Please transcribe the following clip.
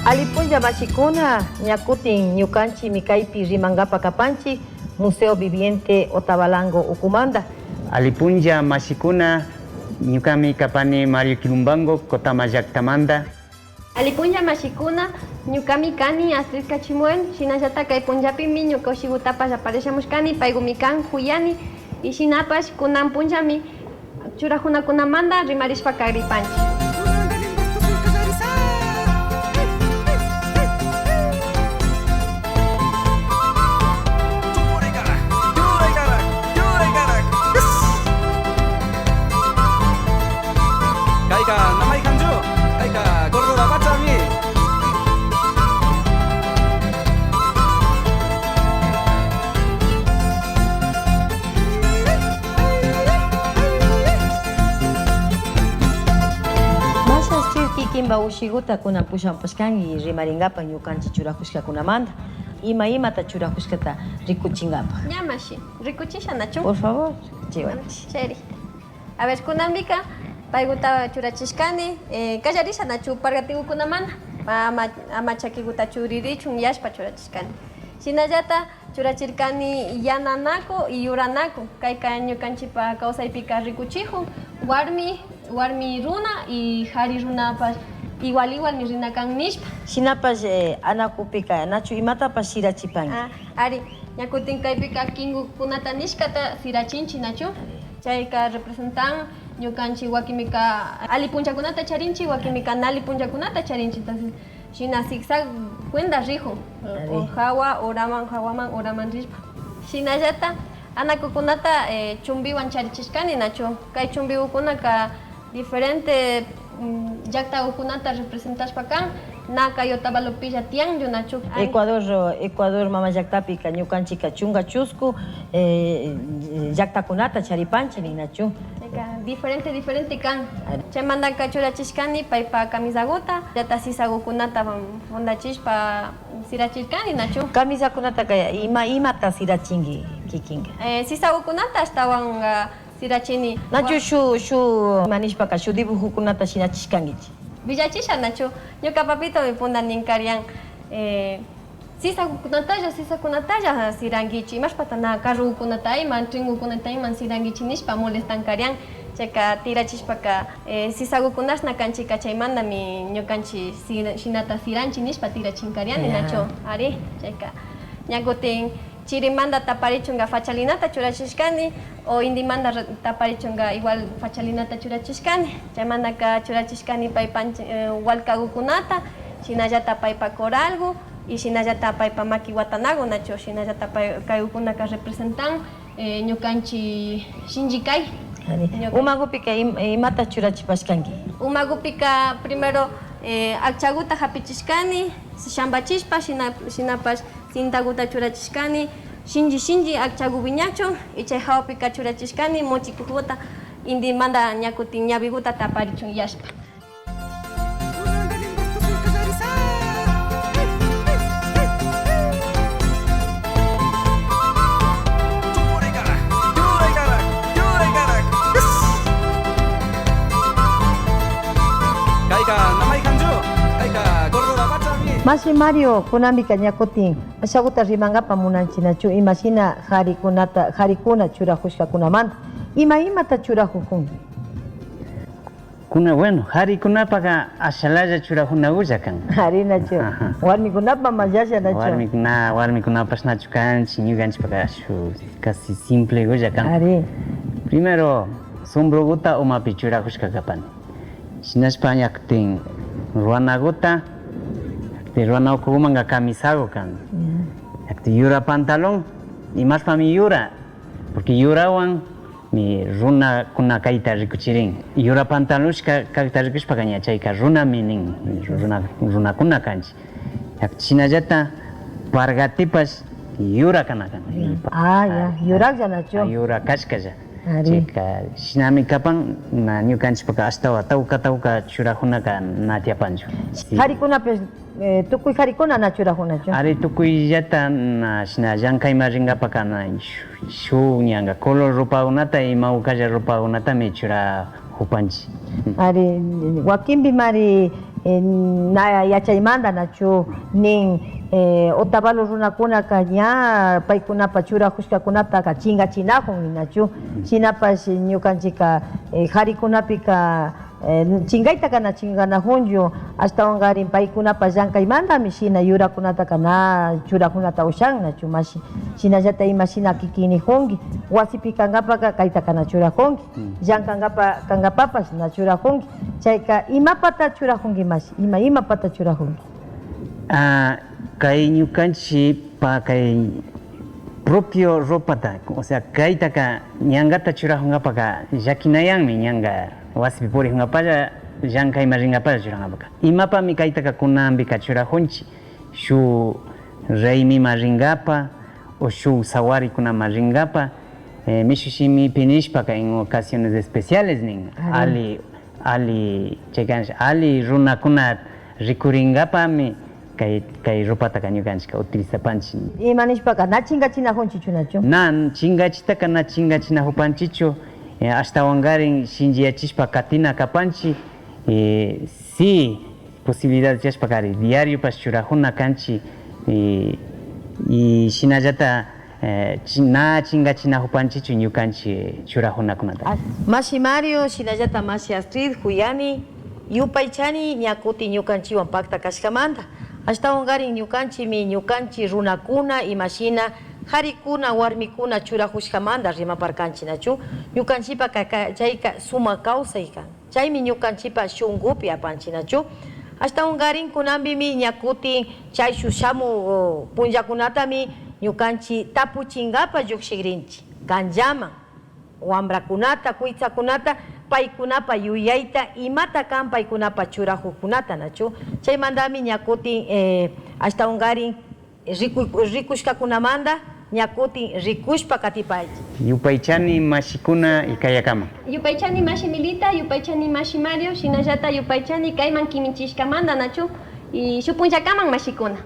Alipunlla mashikuna ñakutin ñukanchi mikaypi rimangapa kapanchi Museo Viviente Otavalango Ukumanda. Alipunlla mashikuna ñukami kapani Mario Quilumbango Kotama llaqtamanta. Alipunlla mashikuna ñukami kani Astrid Kachimuen shinallata kay punllapimi ñuka ushigutapas aparechamushkani paygumi kan Huyani y shinapas kunan punllami churajunakunamanta rimarishpa kagripanchi. Kimba ushiguta kunan pushanpashkanki rimaringapa ñukanchik churakushkakunamanta. Imata churakushkata rikuchingapa. Ñamashi, rikuchishanachu. Por favor, chiwanchi. Cheri. A ver, kunambika payguta churachishkani, kallarishanachu pargatikukunamanta. Ama chakiguta churirichun yashpa churachishkani. Shinallata churachirkani yananaku y yuranako. Kayka ñukanchipa kawsaypika rikuchijun warmi runa y hari runapas igual mi rinakan nishpa. Shinapas anakupika nachu imatapas sirachipanki. Ari ñakutin kaypika kingukunata nishkata sirachinchi nachu. Chayka representan ñukanchik wakimika alipunchakunata charinchi wakimika nalipunchakunata charinchi. Entonces shina zigzag cuenta rijo. Hawa oraman rishpa. Shinallata anakukunata chumbiwan charichishkani nachu. Kay chumbiukunaka diferente llaqtakukunata representashpakan naka Otavalopi tian yunachu. Ecuador mama llaqtapika ñukanchika chunga chusku llaqtakunata charipanchi ninachu. Diferente kan. Chaymantaka churachishkani paypa kamisagota llata sisagukunata fondachishpa sirachishkani nachu. Kamisakunata kaya imata sirachinki kikinga. Sisagukunata ashtawan sirachini. Nachu shu manishpaka shu dibujukunata shinachishkankichi. Villachisha nachu. Ñuka papito mi punda ninkarian sisakunatalla sirankichi. Imashpatana carrukunata iman tringukunata iman sirankichi nishpa molestankaриan. Chayka tirachishpaka sisagukunashna kanchika chaymantami ñukanchik shinata siranchi nishpa tirachinkariani nachu. Ari chayka ñakutin chirimanta taparichunga fachalinata churachishkani o indimanta taparichunga igual fachalinata churachishkani. Chaymantaka churachishkani paypa walkagukunata shinallata paypa coralgu y shinallata paypa makiwatanagu nachu. Shinallata kayukunaka representan ñukanchik shinjikay. Umagupika imata churachipashkanki. Umagupika primero akchaguta hapichishkani shambachishpa shinapash sintaguta churachishkani shinji akchagu viñachun y chay hawpika churachishkani mochikujuta indimanta ñakutin ñabiguta taparichun yashpa. Masi Mario kunambika ñakutin ashaguta rimangapa munanchinachu imashina harikuna churajushkakunamanta imata churajukunki. Bueno, harikunapaka ashalaya churajunagulla kan. Harinachu. Warmikunapa mayasha nachu. Warmikunapas nachu kanchi ñukanchipaka casi simple gulla kan. Ari. Primero sombroguta umapi churajushka kapan. Shinashpa ñakutin ruanaguta Ruana ukumanga camisago kan. Yura pantalón y más para mi yura, porque yurawan mi runa kuna kaita rikuchirin. Yura pantalón kaita rikush pagaña chayka runa minin runa kuna kanchi. Chinallata pargatipas yura kanakan. Ya yurak ya nacho. Yura kashkaya. Chika shinami kapan na ñukanchik paka ashtawa tawka churajunaka natiapanchu. Harikuna pues tukuy harikuna na churajunachu. Ari tukuyllata na shina llankayma rinkapaka na shuk ñanga color rupakunata ima ukalla rupakunatami churajupanchik. Ari wakinpi mari na yachaymanta nachu nin Otavalo runakunaka ña paykunapa churakushkakunata chingachinakun nachu shinapash ñukanchika qharikunapika chingayta kana chinganajunchu ashtawankarin paykunapa llank'aymantami shina yurakunata kana churakunata ushan nachu mashi shinallata ima shina kikinijunki wasipi kankapaka kayta kana churajunki llankankapapash na churajunki chayka imapata churajunki mashi imapata churajunki kay ñukanchikpa kay propio ropata, o sea, kaytaka ñangata churajunapaka llakinayanmi ñanga wasipi purijunapalla llankayma ringapalla churajanapaka imapami kaytaka kunanpika churajunchik shu raymima ringapa o shu sawarikuna ringapa mishushimi pinishpaka en ocasiones especiales nin ali chaykanchik ali runakuna rikuringapami kay ropataka ñukanchik utilizapanchik imanishpaka na chingachinajunchichu nachu na chingachitaka na chingachinajupanchichu ashtawankarin shinchiyachishpa katina kapanchik si posibilidad chashpakari diario pas churajuna kanchik y shinallata na chingachinajupanchichu ñukanchik churajunakunata mashi Mario shinallata mashi Astrid Juyani yupaychani ñakuti ñukanchiwan pacta kashkamanta ashtawankarin ñukanchik runakuna imashina qharikuna warmikuna churajushkamanta rimaparkanchik nachu ñukanchikpa chayka suma kawsay kan chaymi ñukanchikpa shunkupi apanchik nachu ashtawankarin kunanpimi ñakutin chay shuk shamuq punllakunatami ñukanchik tapuchinkapa llukshirinchik kanllaman wambrakunata kuytsakunata paykunapa yuyayta imata kan paykunapa churajukunata nachu chaymantami ñakutin ashtawankarin rikushkakunamanta ñakutin rikushpa katipaychik yupaychani mashikuna y kayakama yupaychani mashi Milita yupaychani mashi Mario shinallata yupaychani kayman kimichishkamanta nachu y shuk punllakaman mashikuna